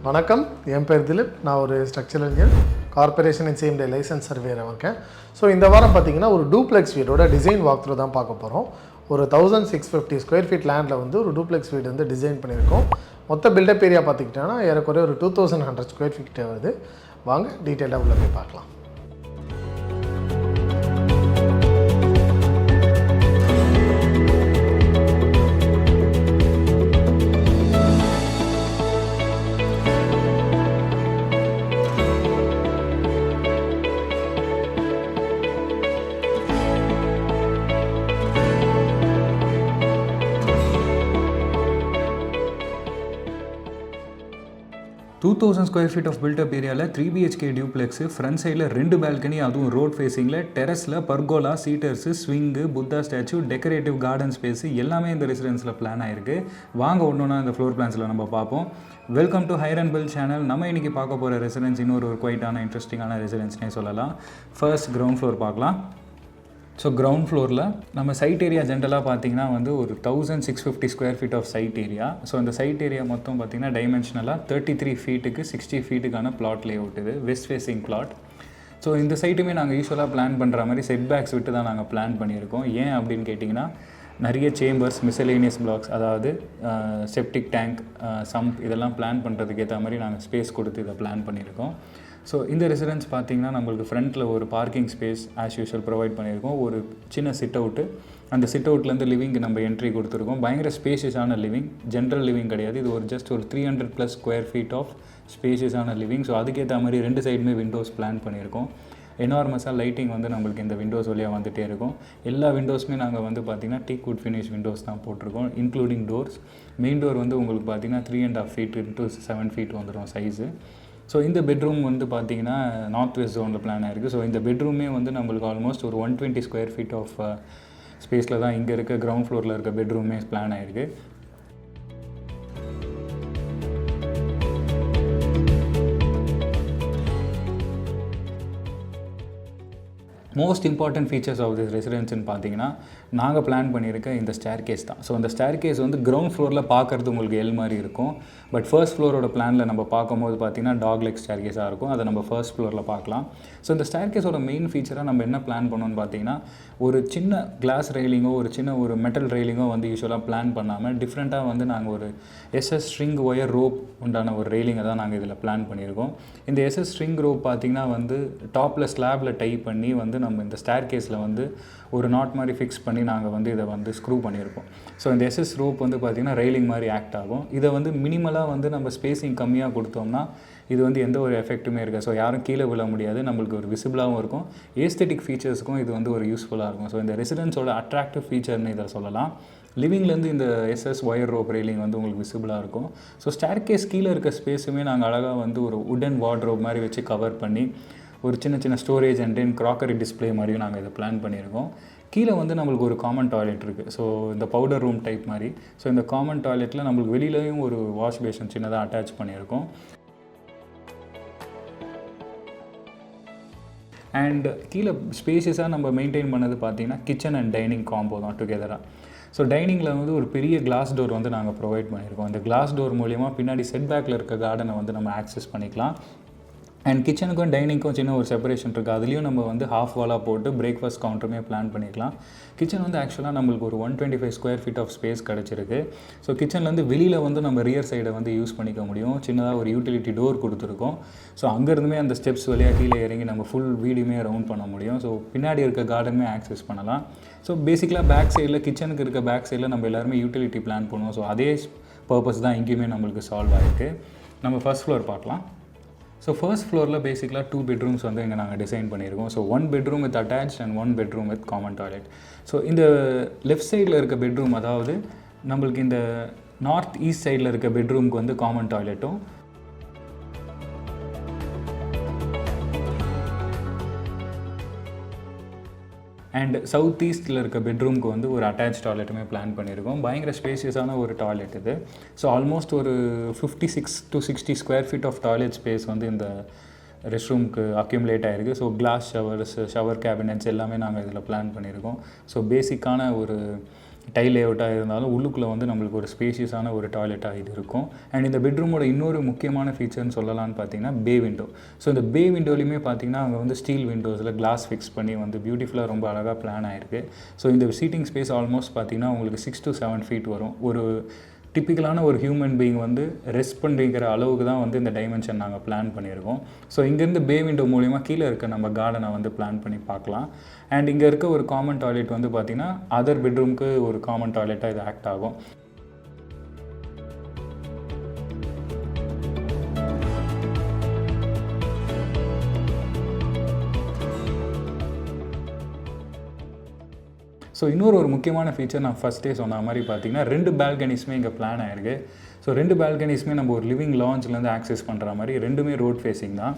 வணக்கம், என் பேர் திலீப். நான் ஒரு ஸ்ட்ரக்சரல் இன்ஜினியர், கார்பரேஷன் அண்ட் சேம் டே லைசன்ஸ் சர்வேயராக இருக்கேன். ஸோ இந்த வாரம் பார்த்தீங்கன்னா ஒரு டூப்ளெக்ஸ் வீடோட டிசைன் வாக் த்ரூ தான் பார்க்க போகிறோம். ஒரு 1650 ஸ்கொயர் ஃபீட் லேண்டில் வந்து ஒரு டூப்ளெக்ஸ் வீடு வந்து டிசைன் பண்ணியிருக்கோம். மொத்த பில்டப் ஏரியா பார்த்துக்கிட்டோன்னா ஏறக்குறைய ஒரு 2100 ஸ்கொயர் ஃபீட் வருது. வாங்க டீட்டெயிலாக உள்ளே போய் பார்க்கலாம். ஸ்கொயர் ஃபீட் ஆஃப் பில்டப் ஏரியாவில் 3 BHK டியூப்ளெக்ஸு, ஃப்ரண்ட் சைடில் 2 பால்கனி, அதுவும் ரோட் ஃபேஸிங்கில், டெரஸில் pergola, seaters, swing, Buddha statue, decorative garden space எல்லாமே இந்த ரெசிடென்ஸில் பிளான் ஆகிருக்கு. வாங்க ஒன்றுனா இந்த ஃப்ளோர் பிளான்ஸில் நம்ம பார்ப்போம். Welcome to Hireandbuild channel. நம்ம இன்றைக்கி பார்க்க போகிற ரெசிடென்ஸ் இன்னொரு குவைட்டான இன்ட்ரெஸ்டிங்கான ரெசிடென்ஸ்னே சொல்லலாம். ஃபர்ஸ்ட் கிரவுண்ட் ஃப்ளோர் பார்க்கலாம். ஸோ கிரவுண்ட் ஃப்ளோரில் நம்ம சைட் ஏரியா ஜென்ரலாக பார்த்தீங்கன்னா வந்து ஒரு 1650 square feet of site area. So அந்த சைட் ஏரியா மொத்தம் பார்த்தீங்கன்னா டைமென்ஷனலாக 33 ஃபீட்டுக்கு 60 ஃபீட்டுக்கான பிளாட் லே அவுட் இது, வெஸ்ட் ஃபேஸிங் பிளாட். ஸோ இந்த சைட்டுமே நாங்கள் யூஸ்வலாக பிளான் பண்ணுற மாதிரி செட் பேக்ஸ் விட்டு தான் நாங்கள் பிளான் பண்ணியிருக்கோம். ஏன் அப்படின்னு கேட்டிங்கன்னா நிறைய சேம்பர்ஸ், மிசலேனியஸ் பிளாக்ஸ், அதாவது செப்டிக் டேங்க், சம்ப் இதெல்லாம் பிளான் பண்ணுறதுக்கு ஏற்ற மாதிரி நாங்கள் ஸ்பேஸ் கொடுத்து இதை பிளான் பண்ணியிருக்கோம். ஸோ இந்த ரெசிடென்ஸ் பார்த்திங்கன்னா நம்மளுக்கு ஃப்ரண்ட்டில் ஒரு parking space as usual provide பண்ணியிருக்கோம். ஒரு சின்ன சிட் அவுட்டு, அந்த சிட் அவுட்லேருந்து லிவிங்க்கு நம்ம என்ட்ரி கொடுத்துருக்கோம். பயங்கர ஸ்பேஷியஸான லிவிங், ஜென்ரல் லிவிங் கிடையாது. இது ஒரு ஜஸ்ட் ஒரு 300+ ஸ்கொயர் ஃபீட் ஆஃப் ஸ்பேஷியஸான லிவிங். ஸோ அதுக்கேற்ற மாதிரி 2 சைடுமே விண்டோஸ் பிளான் பண்ணியிருக்கோம். எனார்மஸாக லைட்டிங் வந்து நம்மளுக்கு இந்த விண்டோஸ் வழியாக வந்துகிட்டே இருக்கும். எல்லா விண்டோஸுமே நாங்கள் வந்து பார்த்திங்கன்னா டீக் வுட் ஃபினிஷ் விண்டோஸ் தான் போட்டிருக்கோம், இன்க்ளூடிங் டோர்ஸ். மெயின் டோர் வந்து உங்களுக்கு பார்த்திங்கன்னா 3.5 feet into 7 feet வந்துடும் சைஸு. ஸோ இந்த பெட்ரூம் வந்து பார்த்திங்கன்னா நார்த் வெஸ்ட் ஜோனில் பிளான் ஆகிருக்கு. ஸோ இந்த பெட்ரூமே வந்து நம்மளுக்கு ஆல்மோஸ்ட் ஒரு 120 ஸ்கொயர் ஃபீட் ஆஃப் ஸ்பேஸில் தான் இங்கே இருக்க கிரவுண்ட் ஃப்ளோரில் இருக்க பெட்ரூமே பிளான் ஆகிருக்கு. Most important features of this ரெசிடென்ஸ்னு பார்த்தீங்கன்னா நாங்கள் பிளான் பண்ணியிருக்க இந்த ஸ்டேர் கேஸ் தான். ஸோ அந்த ஸ்டேர் கேஸ் வந்து கிரவுண்ட் ஃப்ளோரில் பார்க்குறது உங்களுக்கு எல் மாதிரி இருக்கும். பட் ஃபர்ஸ்ட் ஃப்ளோரோட பிளானில் நம்ம பார்க்கும்போது பார்த்திங்கன்னா டாக் லெக் ஸ்டேர் கேஸாக இருக்கும். அதை நம்ம ஃபர்ஸ்ட் ஃப்ளோரில் பார்க்கலாம். ஸோ இந்த ஸ்டேர் கேஸோட மெயின் ஃபீச்சராக நம்ம என்ன பிளான் பண்ணோன்னு பார்த்தீங்கன்னா ஒரு சின்ன கிளாஸ் ரெயிலிங்கோ ஒரு மெட்டல் ரெயிலிங்கோ வந்து யூஸ்வலாக பிளான் பண்ணாமல் டிஃப்ரெண்ட்டாக வந்து நாங்கள் ஒரு SS ஸ்ட்ரிங் ஒயர் ரோப் உண்டான ஒரு ரெயிலிங்கை தான் நாங்கள் இதில் பிளான் பண்ணியிருக்கோம். இந்த SS ஸ்ட்ரிங் ரோப் பார்த்திங்கன்னா வந்து டாப்பில் ஸ்லாபில் டைப் பண்ணி வந்து நம்ம இந்த ஸ்டேர் கேஸில் வந்து ஒரு நாட் மாதிரி ஃபிக்ஸ் பண்ணி நாங்கள் வந்து இதை வந்து ஸ்க்ரூ பண்ணியிருப்போம். ஸோ இந்த SS ரோப் வந்து பார்த்திங்கன்னா ரெயிலிங் மாதிரி ஆக்ட் ஆகும். இதை வந்து மினிமலாக வந்து நம்ம ஸ்பேஸிங் கம்மியாக கொடுத்தோம்னா இது வந்து எந்த ஒரு எஃபெக்ட்டுமே இருக்காது. ஸோ யாரும் கீழே விழ முடியாது, நம்மளுக்கு ஒரு விசிபிளாகவும் இருக்கும். ஏஸ்தெட்டிக் ஃபீச்சர்ஸுக்கும் இது வந்து ஒரு யூஸ்ஃபுல்லாக இருக்கும். ஸோ இந்த ரெசிடென்ஸோட அட்ராக்டிவ் ஃபீச்சர்னு இதை சொல்லலாம். லிவிங்லேருந்து இந்த SS ஒயர் ரோப் ரெயிலிங் வந்து உங்களுக்கு விசிபிளாக இருக்கும். ஸோ ஸ்டேர் கேஸ் கீழே இருக்க ஸ்பேஸுமே நாங்கள் அழகாக வந்து ஒரு உடன் வார்ட்ரோப் மாதிரி வச்சு கவர் பண்ணி ஒரு சின்ன storage and then crockery display மாதிரியும் நாங்கள் இதை பிளான் பண்ணியிருக்கோம். கீழே வந்து நம்மளுக்கு ஒரு காமன் டாய்லெட் இருக்குது. ஸோ இந்த பவுடர் ரூம் டைப் மாதிரி. ஸோ இந்த காமன் டாய்லெட்டில் நம்மளுக்கு வெளியிலையும் ஒரு வாஷ் பேஷன் சின்னதாக அட்டாச் பண்ணியிருக்கோம். அண்ட் கீழே ஸ்பேஷஸாக நம்ம மெயின்டைன் பண்ணது பார்த்திங்கன்னா கிச்சன் அண்ட் டைனிங் காம்போ தான் டுகெதராக. ஸோ டைனிங்கில் வந்து ஒரு பெரிய கிளாஸ் டோர் வந்து நாங்கள் ப்ரொவைட் பண்ணியிருக்கோம். இந்த கிளாஸ் டோர் மூலிமா பின்னாடி செட் பேக்கில் இருக்க கார்டனை வந்து நம்ம ஆக்சஸ் பண்ணிக்கலாம். அண்ட் கிச்சனுக்கும் டைனிங்க்கும் சின்ன ஒரு செப்பரேஷன் இருக்குது. அதுலேயும் நம்ம வந்து ஹாஃப் வாலாக போட்டு பிரேக்ஃபாஸ்ட் கவுண்டருமே பிளான் பண்ணிக்கலாம். கிச்சன் வந்து ஆக்சுவலாக நம்மளுக்கு ஒரு 125 ஸ்கொயர் ஃபீட் ஆஃப் ஸ்பேஸ் கிடச்சிருக்கு. ஸோ கிச்சன்லேருந்து வெளியில் வந்து நம்ம ரியர் சைடை வந்து யூஸ் பண்ணிக்க முடியும். சின்னதாக ஒரு யூட்டிலிட்டி டோர் கொடுத்துருக்கோம். ஸோ அங்கேருந்துமே அந்த ஸ்டெப்ஸ் வழியாக கீழே இறங்கி நம்ம ஃபுல் வீடுமே ரவுண்ட் பண்ண முடியும். ஸோ பின்னாடி இருக்க கார்டனுமே ஆக்சஸ் பண்ணலாம். ஸோ பேசிக்கலாக பேக் சைடில் கிச்சனுக்கு இருக்க பேக் சைடில் நம்ம எல்லாருமே யூட்டிலிட்டி பிளான் பண்ணுவோம். ஸோ அதே பர்பஸ் தான் இங்கேயுமே நம்மளுக்கு சால்வ் ஆகிருக்கு. நம்ம ஃபர்ஸ்ட் ஃப்ளோர் பார்க்கலாம். ஸோ ஃபர்ஸ்ட் ஃப்ளோரில் பேசிக்கலாக 2 bedrooms வந்து இங்கே நாங்கள் டிசைன் பண்ணியிருக்கோம். So 1 bedroom with attach and 1 bedroom with common toilet. So இந்த லெஃப்ட் சைடில் இருக்க பெட்ரூம், அதாவது நம்மளுக்கு இந்த நார்த் ஈஸ்ட் சைடில் இருக்க பெட்ரூமுக்கு வந்து காமன் டாய்லெட்டும், அண்ட் சவுத் ஈஸ்ட்டில் இருக்க பெட்ரூமுக்கு வந்து ஒரு அட்டாச் டாய்லெட்டுமே பிளான் பண்ணியிருக்கோம். பயங்கர ஸ்பேஷியஸான ஒரு டாய்லெட் இது. ஸோ ஆல்மோஸ்ட் ஒரு 56 to 60 square feet of toilet space வந்து இந்த ரெஸ்ட் ரூமுக்கு அக்யூமுலேட் ஆகிருக்கு. So glass showers, shower cabinets எல்லாமே நாங்கள் இதில் பிளான் பண்ணியிருக்கோம். ஸோ பேசிக்கான ஒரு டைல் லேஅவுட்டாக இருந்தாலும் உள்ளுக்குள்ளே வந்து நம்மளுக்கு ஒரு ஸ்பேஷியஸான ஒரு டாய்லெட்டாக இது இருக்கும். அண்ட் இந்த பெட்ரூமோட இன்னொரு முக்கியமான ஃபீச்சர்னு சொல்லலாம்னு பார்த்தீங்கன்னா பே விண்டோ. ஸோ இந்த பே விண்டோலையுமே பார்த்தீங்கன்னா அங்கே வந்து ஸ்டீல் விண்டோஸில் கிளாஸ் ஃபிக்ஸ் பண்ணி வந்து பியூட்டிஃபுல்லாக ரொம்ப அழகாக பிளான் ஆகிருக்கு. ஸோ இந்த சீட்டிங் ஸ்பேஸ் ஆல்மோஸ்ட் பார்த்தீங்கன்னா உங்களுக்கு 6 to 7 feet வரும். ஒரு டிப்பிக்கலான ஒரு ஹியூமன் பீயிங் வந்து ரெஸ்ட் பண்ணிக்கிற அளவுக்கு தான் வந்து இந்த டைமென்ஷன் நாங்கள் பிளான் பண்ணியிருக்கோம். ஸோ இங்கேருந்து பே விண்டோ மூலிமா கீழே இருக்க நம்ம கார்டனை வந்து பிளான் பண்ணி பார்க்கலாம். அண்ட் இங்கே இருக்க ஒரு காமன் டாய்லெட் வந்து பார்த்திங்கன்னா அதர் பெட்ரூம்க்கு ஒரு காமன் டாய்லெட்டாக இது ஆக்ட் ஆகும். ஸோ இன்னொரு முக்கியமான ஃபீச்சர் நான் ஃபஸ்ட்டே சொன்ன மாதிரி பார்த்தீங்கன்னா 2 பால்கனிஸுமே இங்கே பிளான் ஆகிருக்கு. ஸோ 2 பால்கனிஸுமே நம்ம ஒரு லிவிங் லாஞ்ச்லேருந்து ஆக்சஸ் பண்ணுற மாதிரி 2மே ரோட் ஃபேஸிங் தான்.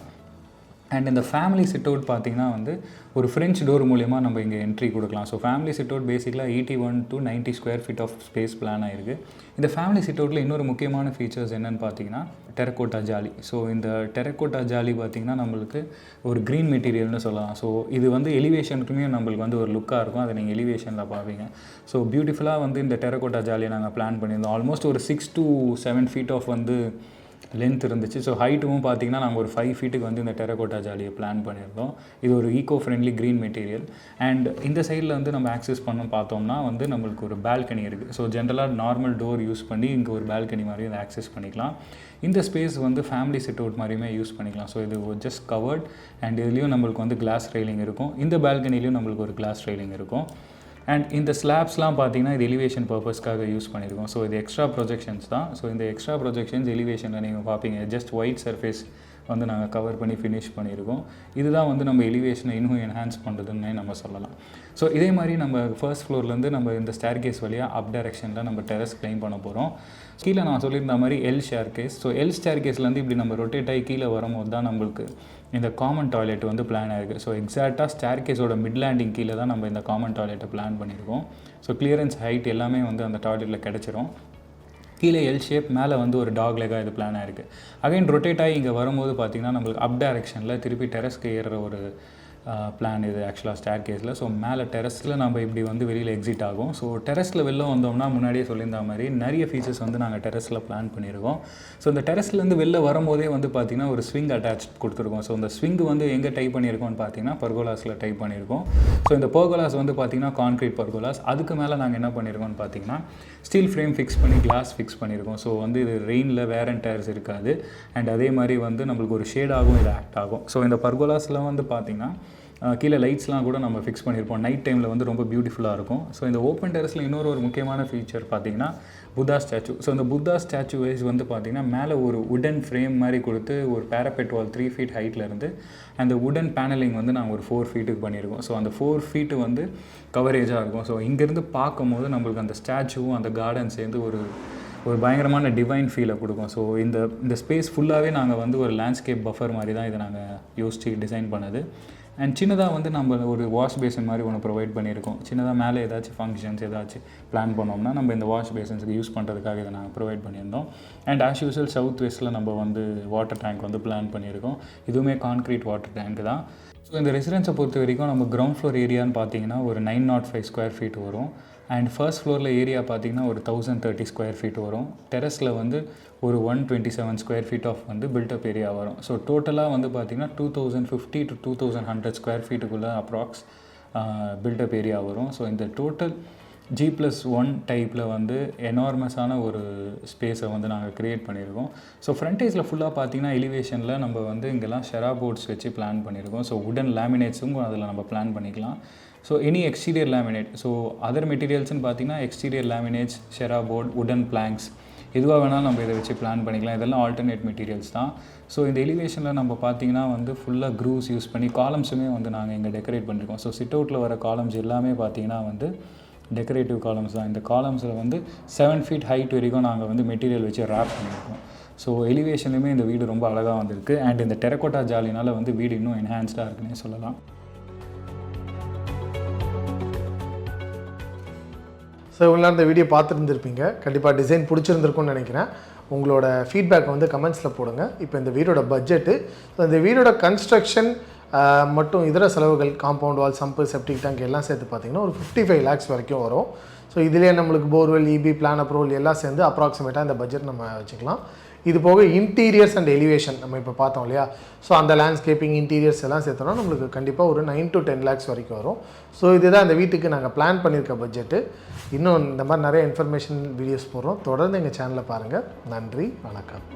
அண்ட் இந்த ஃபேமிலி சிட் அவுட் பார்த்திங்கன்னா வந்து ஒரு ஃப்ரெஞ்ச் டோர் மூலிமா நம்ம இங்கே என்ட்ரி கொடுக்கலாம். ஸோ ஃபேமிலி சிட் அவுட் பேசிக்கலாக 81 to 90 square feet of space plan ஆகிருக்கு. இந்த ஃபேமிலி சிட் அவுட்டில் இன்னொரு முக்கியமான ஃபீச்சர்ஸ் என்னென்னு பார்த்தீங்கன்னா டெரக்கோட்டா ஜாலி. ஸோ இந்த டெரக்கோட்டா ஜாலி பார்த்திங்கன்னா நம்மளுக்கு ஒரு க்ரீன் மெட்டீரியல்னு சொல்லலாம். ஸோ இது வந்து எலிவேஷனுக்குமே நம்மளுக்கு வந்து ஒரு லுக்காக இருக்கும். அதை நீங்கள் எலிவேஷனில் பார்ப்பீங்க. ஸோ பியூட்டிஃபுல்லாக வந்து இந்த டெரக்கோட்டா ஜாலியை நாங்கள் பிளான் பண்ணியிருந்தோம். ஆல்மோஸ்ட் ஒரு 6 to 7 feet ஆஃப் வந்து லென்த் இருந்துச்சு. ஸோ ஹைட்டும் பார்த்திங்கன்னா நாங்கள் ஒரு 5 feet வந்து இந்த டெரக்கோட்டா ஜாலியை பிளான் பண்ணியிருந்தோம். இது ஒரு eco friendly green material. And இந்த சைடில் வந்து நம்ம ஆக்சஸ் பண்ண பார்த்தோம்னா வந்து நம்மளுக்கு ஒரு பால்கனி இருக்குது. ஸோ ஜென்ரலாக நார்மல் டோர் யூஸ் பண்ணி இங்கே ஒரு பால்கனி மாதிரி அதை ஆக்சஸ் பண்ணிக்கலாம். இந்த ஸ்பேஸ் வந்து ஃபேமிலி சிட் அவுட் மாதிரியுமே யூஸ் பண்ணிக்கலாம். ஸோ இது ஜஸ்ட் கவர்ட் அண்ட் இதுலேயும் நம்மளுக்கு வந்து கிளாஸ் ரெயிலிங் இருக்கும். இந்த பால்கனிலையும் நம்மளுக்கு ஒரு கிளாஸ் ரெயிலிங் இருக்கும். அண்ட் இந்த ஸ்லாப்ஸ்லாம் பார்த்தீங்கன்னா இது எலிவேஷன் பர்பஸ்க்காக யூஸ் பண்ணியிருக்கோம். ஸோ இது எக்ஸ்ட்ரா ப்ரொஜெக்ஷன்ஸ் தான். ஸோ இந்த எக்ஸ்ட்ரா ப்ரொஜெக்ஷன்ஸ் எலிவேஷனில் நீங்கள் பார்ப்பீங்க. ஜஸ்ட் ஒயிட் சர்ஃபேஸ் வந்து நாங்கள் கவர் பண்ணி ஃபினிஷ் பண்ணியிருக்கோம். இதுதான் வந்து நம்ம எலிவேஷனை இன்னும் என்ஹான்ஸ் பண்ணுறதுன்னு நம்ம சொல்லலாம். ஸோ இதே மாதிரி நம்ம ஃபர்ஸ்ட் ஃப்ளோர்லேருந்து நம்ம இந்த ஸ்டேர் கேஸ் வழியாக அப் டைரெக்ஷனில் நம்ம டெரஸ் கிளைம் பண்ண போகிறோம். கீழே நான் சொல்லியிருந்த மாதிரி L staircase. So L ஸ்டேர் கேஸ்லேருந்து இப்படி நம்ம ரொட்டேட் ஆகி கீழே வரும்போது தான் நம்மளுக்கு இந்த காமன் டாய்லெட் வந்து பிளான் ஆகிருக்கு. ஸோ எக்ஸாக்டாக ஸ்டேர் கேஸோட மிட் லேண்டிங் கீழே தான் நம்ம இந்த காமன் டாய்லெட்டை பிளான் பண்ணியிருக்கோம். ஸோ கிளியரன்ஸ் ஹைட் எல்லாமே வந்து அந்த டாய்லெட்டில் கிடச்சிரும். கீழே எல் ஷேப், மேலே வந்து ஒரு டாக் லெக்காக இது பிளான் ஆகிருக்கு. அகைன் ரொட்டேட் ஆகி இங்கே வரும்போது பார்த்திங்கன்னா நம்மளுக்கு அப் டைரெக்ஷனில் திருப்பி டெரஸ்க்கு ஏறுற ஒரு பிளான் இது ஆக்சுவலாக ஸ்டேர் கேஸில். ஸோ மேலே டெரஸில் நம்ம இப்படி வந்து வெளியில் எக்ஸிட் ஆகும். ஸோ டெரஸில் வெளில வந்தோம்னா முன்னாடியே சொல்லியிருந்த மாதிரி நிறைய ஃபீச்சர்ஸ் வந்து நாங்கள் டெரஸில் பிளான் பண்ணியிருக்கோம். ஸோ இந்த டெரஸ்லேருந்து வெளில வரும்போதே வந்து பார்த்திங்கன்னா ஒரு ஸ்விங் அட்டாச் கொடுத்துருக்கோம். ஸோ இந்த ஸ்விங் வந்து எங்கே டைப் பண்ணியிருக்கோம்னு பார்த்தீங்கன்னா பர்கோலாஸில் டைப் பண்ணியிருக்கோம். ஸோ இந்த பர்கோலாஸ் வந்து பார்த்திங்கன்னா கான்க்ரீட் பர்கோலாஸ். அதுக்கு மேலே நாங்கள் என்ன பண்ணியிருக்கோம்னு பார்த்தீங்கன்னா ஸ்டீல் ஃப்ரேம் ஃபிக்ஸ் பண்ணி கிளாஸ் ஃபிக்ஸ் பண்ணியிருக்கோம். ஸோ வந்து இது ரெயினில் வேர் அண்ட் டயர்ஸ் இருக்காது. அண்ட் அதே மாதிரி வந்து நம்மளுக்கு ஒரு ஷேடாகவும் இது ஆக்ட் ஆகும். ஸோ இந்த பர்கோலாஸில் வந்து பார்த்திங்கன்னா கீழே லைட்ஸ்லாம் கூட நம்ம ஃபிக்ஸ் பண்ணியிருப்போம். நைட் டைமில் வந்து ரொம்ப பியூட்டிஃபுல்லாக இருக்கும். ஸோ இந்த ஓப்பன் டெரஸில் இன்னொரு முக்கியமான ஃபீச்சர் பார்த்திங்கன்னா புத்தா ஸ்டாச்சு. ஸோ இந்த புத்தா ஸ்டாச்சு வைஸ் வந்து பார்த்திங்கன்னா மேலே ஒரு உடன் ஃப்ரேம் மாதிரி கொடுத்து ஒரு பேரபெட் வால் 3 feet ஹைட்டில் இருந்து அந்த உடன் பேனலிங் வந்து நாங்கள் ஒரு 4 feet பண்ணியிருக்கோம். ஸோ அந்த 4 feet வந்து கவரேஜாக இருக்கும். ஸோ இங்கேருந்து பார்க்கும்போது நம்மளுக்கு அந்த ஸ்டாச்சுவும் அந்த கார்டன் சேர்ந்து ஒரு பயங்கரமான டிவைன் ஃபீலை கொடுக்கும். ஸோ இந்த ஸ்பேஸ் ஃபுல்லாகவே நாங்கள் வந்து ஒரு லேண்ட்ஸ்கேப் பஃபர் மாதிரி தான் இதை நாங்கள் யோசித்து டிசைன் பண்ணது. அண்ட் சின்னதாக வந்து நம்ம ஒரு வாஷ் பேசன் மாதிரி ஒன்று ப்ரொவைட் பண்ணியிருக்கோம். சின்னதாக மேலே ஏதாச்சும் ஃபங்க்ஷன்ஸ் ஏதாச்சும் பிளான் பண்ணோம்னா நம்ம இந்த வாஷ் பேசன்ஸுக்கு யூஸ் பண்ணுறதுக்காக இதை நாங்கள் ப்ரொவைட் பண்ணியிருந்தோம். அண்ட் ஆஸ் யூஸ்வல் சவுத் வெஸ்ட்டில் நம்ம வந்து வாட்டர் டேங்க் வந்து பிளான் பண்ணியிருக்கோம். இதுவுமே கான்க்ரீட் வாட்டர் டேங்க் தான். ஸோ இந்த ரெசிடென்ஸை பொறுத்த வரைக்கும் நம்ம கிரவுண்ட் ஃப்ளோர் ஏரியான்னு பார்த்தீங்கன்னா ஒரு 905 square feet வரும். அண்ட் ஃபர்ஸ்ட் ஃப்ளோரில் ஏரியா பார்த்திங்கன்னா ஒரு 1030 square feet வரும். டெரஸில் வந்து ஒரு 127 square feet ஆஃப் வந்து பில்டப் ஏரியா வரும். ஸோ டோட்டலாக வந்து பார்த்திங்கன்னா 2050 to 2100 square feetக்குள்ளே அப்ராக்ஸ் பில்டப் ஏரியா வரும். ஸோ இந்த டோட்டல் G+1 டைப்பில் வந்து எனார்மஸான ஒரு ஸ்பேஸை வந்து நாங்கள் க்ரியேட் பண்ணியிருக்கோம். ஸோ ஃப்ரண்டேஜில் ஃபுல்லாக பார்த்திங்கன்னா எலிவேஷனில் நம்ம வந்து இங்கெல்லாம் ஷெரா போர்ட்ஸ் வச்சு பிளான் பண்ணியிருக்கோம். ஸோ உடன் லேமினேட்ஸும் அதில் நம்ம பிளான் பண்ணிக்கலாம். So any exterior laminate, so other மெட்டீரியல்ஸ்னு பார்த்தீங்கன்னா exterior laminates, Shera board, wooden planks எதுவாக வேணாலும் நம்ம இதை வச்சு பிளான் பண்ணிக்கலாம். இதெல்லாம் ஆல்டர்னேட் மெட்டீரியல்ஸ் தான். ஸோ இந்த எலிவேஷனில் நம்ம பார்த்திங்கன்னா வந்து ஃபுல்லாக க்ரூஸ் யூஸ் பண்ணி காலம்ஸுமே வந்து நாங்கள் இங்கே டெக்கரேட் பண்ணியிருக்கோம். ஸோ சிட் அவுட்டில் வர காலம்ஸ் எல்லாமே பார்த்திங்கன்னா வந்து டெக்கரேட்டிவ் காலம்ஸ் தான். இந்த காலம்ஸில் வந்து 7 feet ஹைட் வரைக்கும் நாங்கள் வந்து மெட்டீரியல் வச்சு ரேப் பண்ணியிருக்கோம். ஸோ எலிவேஷன்லையுமே இந்த வீடு ரொம்ப அழகாக வந்திருக்கு. அண்ட் இந்த டெரக்கோட்டா ஜாலினால் வந்து வீடு இன்னும் என்ஹான்ஸ்டாக இருக்குன்னே சொல்லலாம். ஸோ இவ்வளோ இந்த வீடியோ பார்த்துருந்துருப்பீங்க. கண்டிப்பாக டிசைன் பிடிச்சிருந்துருக்கும்னு நினைக்கிறேன். உங்களோட ஃபீட்பேக் வந்து கமெண்ட்ஸில் போடுங்க. இப்போ இந்த வீடோட பட்ஜெட்டு, இந்த வீடோட கன்ஸ்ட்ரக்ஷன் மட்டும் இதர செலவுகள் காம்பவுண்ட் வால், சம்பு, செப்டிக் டேங்க் எல்லாம் சேர்த்து பார்த்தீங்கன்னா ஒரு 55 lakhs வரைக்கும் வரும். ஸோ இதிலே நம்மளுக்கு போர்வெல், இபி, பிளான் அப்ரூவல் எல்லாம் சேர்ந்து அப்ராக்சிமேட்டாக இந்த பட்ஜெட் நம்ம வச்சுக்கலாம். இது போக இன்டீரியர்ஸ் அண்ட் எலிவேஷன் நம்ம இப்போ பார்த்தோம் இல்லையா, ஸோ அந்த லேண்ட்ஸ்கேப்பிங் இன்டீரியர்ஸ் எல்லாம் சேர்த்தோன்னா நம்மளுக்கு கண்டிப்பாக ஒரு 9 to 10 lakhs வரைக்கும் வரும். ஸோ இதுதான் இந்த வீட்டுக்கு நாங்கள் பிளான் பண்ணியிருக்க பட்ஜெட்டு. இன்னும் இந்த மாதிரி நிறைய இன்ஃபர்மேஷன் வீடியோஸ் போடுறோம். தொடர்ந்து எங்கள் சேனலை பாருங்கள். நன்றி, வணக்கம்.